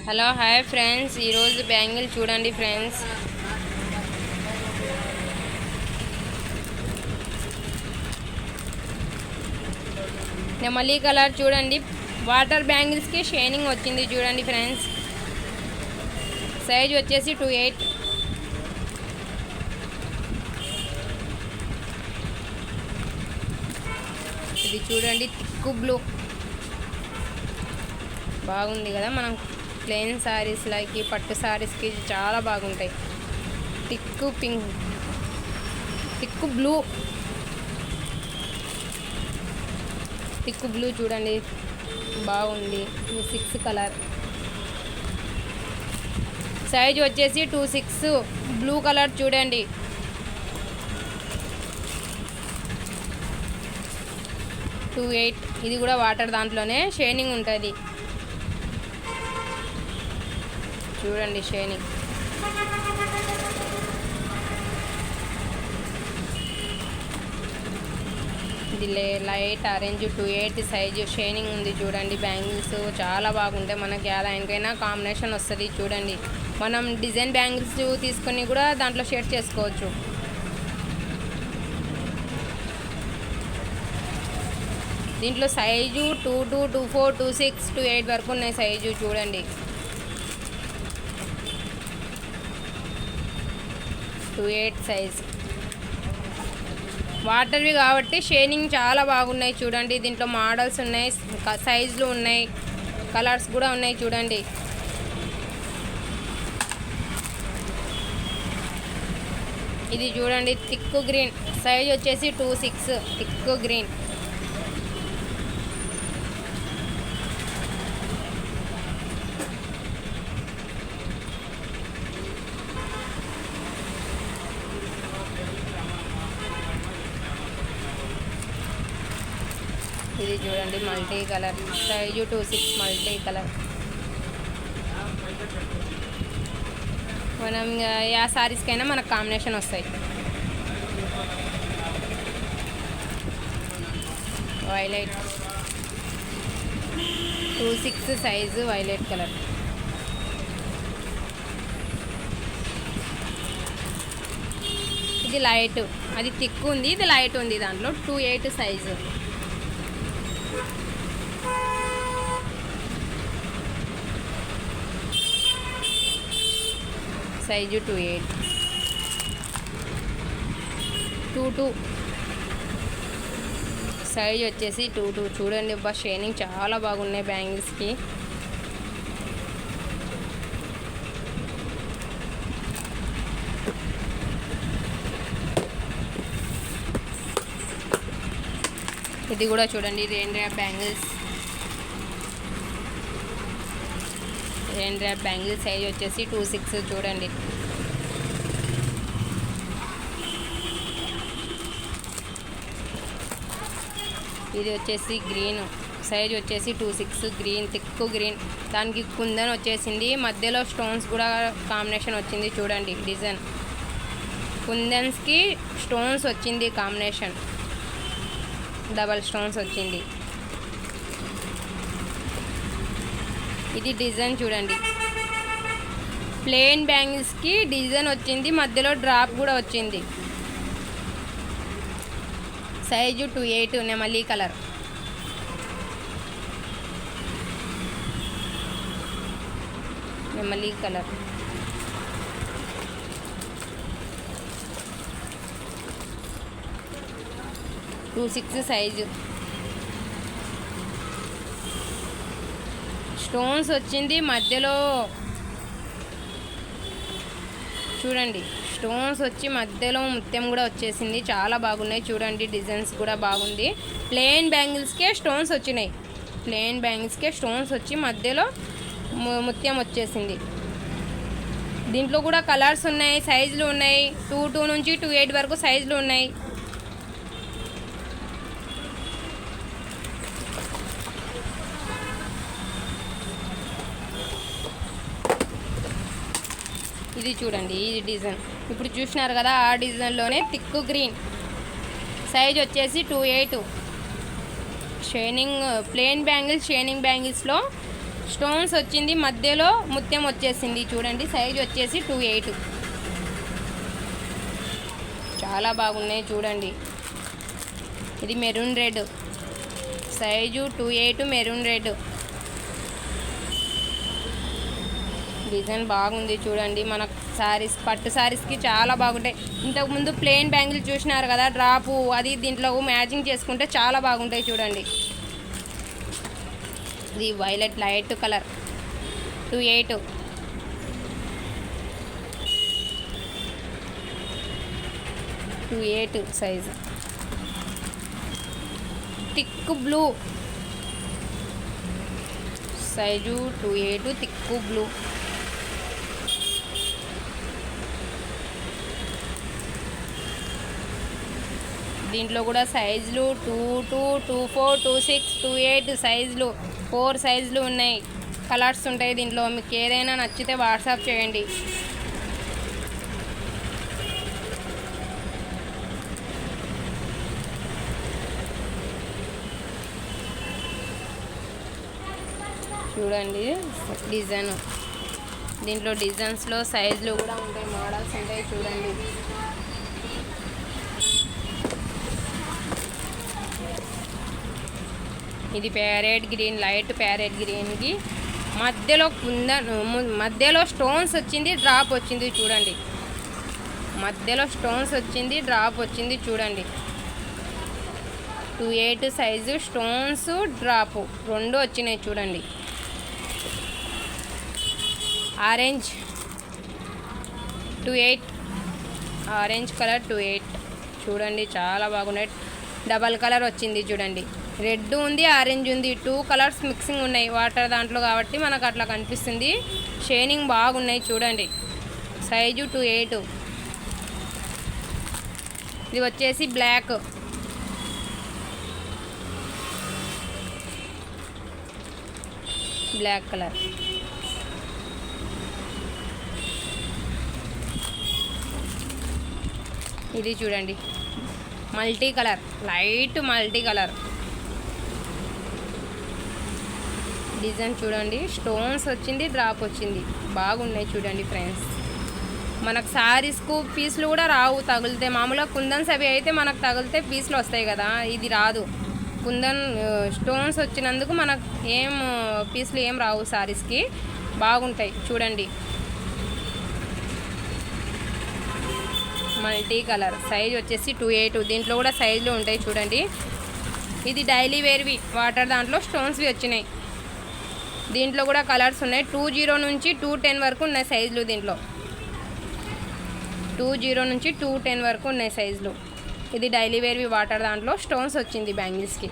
Hello hi friends, ఈరోజు bangle చూడండి friends. నెమలి కలర్ చూడండి. వాటర్ బ్యాంగిల్స్కి షైనింగ్ వచ్చింది చూడండి ఫ్రెండ్స్. సైజ్ వచ్చేసి 28. ఇది చూడండి, థిక్ బ్లూ బాగుంది కదా. మనం ప్లెయిన్ శారీస్లకి, పట్టు శారీస్కి చాలా బాగుంటాయి. థిక్ పింక్, థిక్ బ్లూ చూడండి, బాగుంది. 6 కలర్. సైజ్ వచ్చేసి 26. బ్లూ కలర్ చూడండి. $28. ఇది కూడా వాటర్ దాంట్లోనే షైనింగ్ ఉంటుంది చూడండి, షైనింగ్. ఇది లైట్ ఆరెంజ్. 28 సైజు, షైనింగ్ ఉంది చూడండి. బ్యాంగిల్స్ చాలా బాగుంటాయి. మనకి దానికైనా కాంబినేషన్ వస్తుంది చూడండి. మనం డిజైన్ బ్యాంగిల్స్ తీసుకొని కూడా దాంట్లో షేడ్ చేసుకోవచ్చు. దీంట్లో సైజు 22, 24, 26, 28 వరకు ఉన్నాయి సైజు చూడండి. 28 సైజ్. వాటర్వి కాబట్టి షైనింగ్ చాలా బాగున్నాయి చూడండి. దీంట్లో మోడల్స్ ఉన్నాయి, సైజులు ఉన్నాయి, కలర్స్ కూడా ఉన్నాయి చూడండి. ఇది చూడండి, థిక్ గ్రీన్. సైజ్ వచ్చేసి 26. Thick green. ఇది చూడండి, multi colour. Size 26, multi colour. మనం యా సారీస్కైనా మనకు కాంబినేషన్ వస్తాయి. Violet 26 size, violet colour. ఇది లైట్, అది థిక్ ఉంది, ఇది లైట్ ఉంది. దాంట్లో 28 సైజు. సైజు 28. 22 సైజ్ వచ్చేసి 22 చూడండి. అబ్బా, షైనింగ్ చాలా బాగున్నాయి బ్యాంగిల్స్కి. ఇది కూడా చూడండి, rain drop bangles. Rain drop bangles size వచ్చేసి 26 చూడండి. ఇది వచ్చేసి గ్రీన్. సైజ్ వచ్చేసి 26. Green, thick green. దానికి కుందన్ వచ్చేసింది, మధ్యలో స్టోన్స్ కూడా కాంబినేషన్ వచ్చింది చూడండి. డిజైన్ కుందన్స్కి స్టోన్స్ వచ్చింది కాంబినేషన్, డబల్ స్టోన్స్ వచ్చింది. ఇది డిజైన్ చూడండి. ప్లెయిన్ బ్యాంగిల్స్కి డిజైన్ వచ్చింది, మధ్యలో డ్రాప్ కూడా వచ్చింది. సైజు 28. నెమలి కలర్. నెమలి కలర్. $26 సైజు. స్టోన్స్ వచ్చింది మధ్యలో చూడండి. స్టోన్స్ వచ్చి మధ్యలో ముత్యం కూడా వచ్చేసింది. చాలా బాగున్నాయి చూడండి. డిజైన్స్ కూడా బాగుంది. ప్లెయిన్ బ్యాంగిల్స్కే స్టోన్స్ వచ్చినాయి. ప్లెయిన్ బ్యాంగిల్స్కే స్టోన్స్ వచ్చి మధ్యలో ముత్యం వచ్చేసింది. దీంట్లో కూడా కలర్స్ ఉన్నాయి, సైజులు ఉన్నాయి. 22 నుంచి 28 వరకు సైజులు ఉన్నాయి. ఇది చూడండి, ఈ డిజైన్ ఇప్పుడు చూసినారు కదా, ఆ డిజైన్లోనే థిక్ గ్రీన్. సైజ్ వచ్చేసి 28. షైనింగ్ ప్లెయిన్ బ్యాంగిల్స్, షైనింగ్ బ్యాంగిల్స్లో స్టోన్స్ వచ్చింది, మధ్యలో ముత్యం వచ్చేసింది చూడండి. సైజ్ వచ్చేసి 28. చాలా బాగున్నాయి చూడండి. ఇది maroon red, size 28 maroon red. Design బాగుంది చూడండి. మన శారీస్, పట్టు శారీస్కి చాలా బాగుంటాయి. ఇంతకుముందు ప్లెయిన్ బ్యాంగిల్ చూసినారు కదా డ్రాపు, అది దీంట్లో మ్యాచింగ్ చేసుకుంటే చాలా బాగుంటాయి చూడండి. ఇది violet light colour 28. Size. Thick blue, size 28 thick blue. దీంట్లో కూడా సైజులు 22, 24, 26, 28 సైజులు, 4 సైజులు ఉన్నాయి. కలర్స్ ఉంటాయి దీంట్లో. మీకు ఏదైనా నచ్చితే వాట్సాప్ చేయండి. చూడండి డిజైన్. దీంట్లో డిజైన్స్లో సైజులు కూడా ఉంటాయి, మోడల్స్ ఉంటాయి చూడండి. ఇది ప్యారెట్ గ్రీన్, లైట్ ప్యారెట్ గ్రీన్కి మధ్యలో స్టోన్స్ వచ్చింది, డ్రాప్ వచ్చింది చూడండి. మధ్యలో స్టోన్స్ వచ్చింది, డ్రాప్ వచ్చింది చూడండి. 28 సైజు, స్టోన్స్ డ్రాపు 2 వచ్చినాయి చూడండి. ఆరెంజ్ 28, ఆరెంజ్ కలర్ 28 చూడండి. చాలా బాగున్నాయి. డబల్ కలర్ వచ్చింది చూడండి. రెడ్ ఉంది, ఆరెంజ్ ఉంది, 2 కలర్స్ మిక్సింగ్ ఉన్నాయి వాటర్ దాంట్లో కాబట్టి మనకు అట్లా కనిపిస్తుంది. షైనింగ్ బాగున్నాయి చూడండి. సైజు 28. ఇది వచ్చేసి బ్లాక్, బ్లాక్ కలర్. ఇది చూడండి multi colour, light multi colour. Design చూడండి. స్టోన్స్ వచ్చింది, డ్రాప్ వచ్చింది. బాగున్నాయి చూడండి ఫ్రెండ్స్. మనకు శారీస్కు పీసులు కూడా రావు, తగిలితే. మామూలుగా కుందన్స్ అవి అయితే మనకు తగిలితే పీసులు వస్తాయి కదా, ఇది రాదు. కుందన్ స్టోన్స్ వచ్చినందుకు మనకు పీసులు ఏం రావు శారీస్కి. బాగుంటాయి చూడండి. మల్టీ కలర్, సైజ్ వచ్చేసి 28. దీంట్లో కూడా సైజులు ఉంటాయి చూడండి. ఇది డైలీ వేర్వి, వాటర్ దాంట్లో స్టోన్స్వి వచ్చినాయి. దీంట్లో కూడా కలర్స్ ఉన్నాయి. 20 నుంచి 210 వరకు ఉన్నాయి సైజులు. దీంట్లో 20 నుంచి 210 వరకు ఉన్నాయి సైజులు. ఇది డైలీ వేర్వి, వాటర్ దాంట్లో స్టోన్స్ వచ్చింది బ్యాంగిల్స్కి.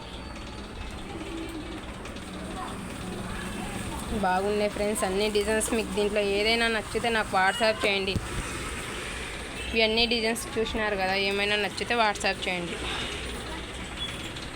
బాగున్నాయి ఫ్రెండ్స్ అన్ని డిజైన్స్. మీకు దీంట్లో ఏదైనా నచ్చితే నాకు వాట్సాప్ చేయండి. ఇవన్నీ డిజైన్స్ చూసినారు కదా, ఏమైనా నచ్చితే వాట్సాప్ చేయండి.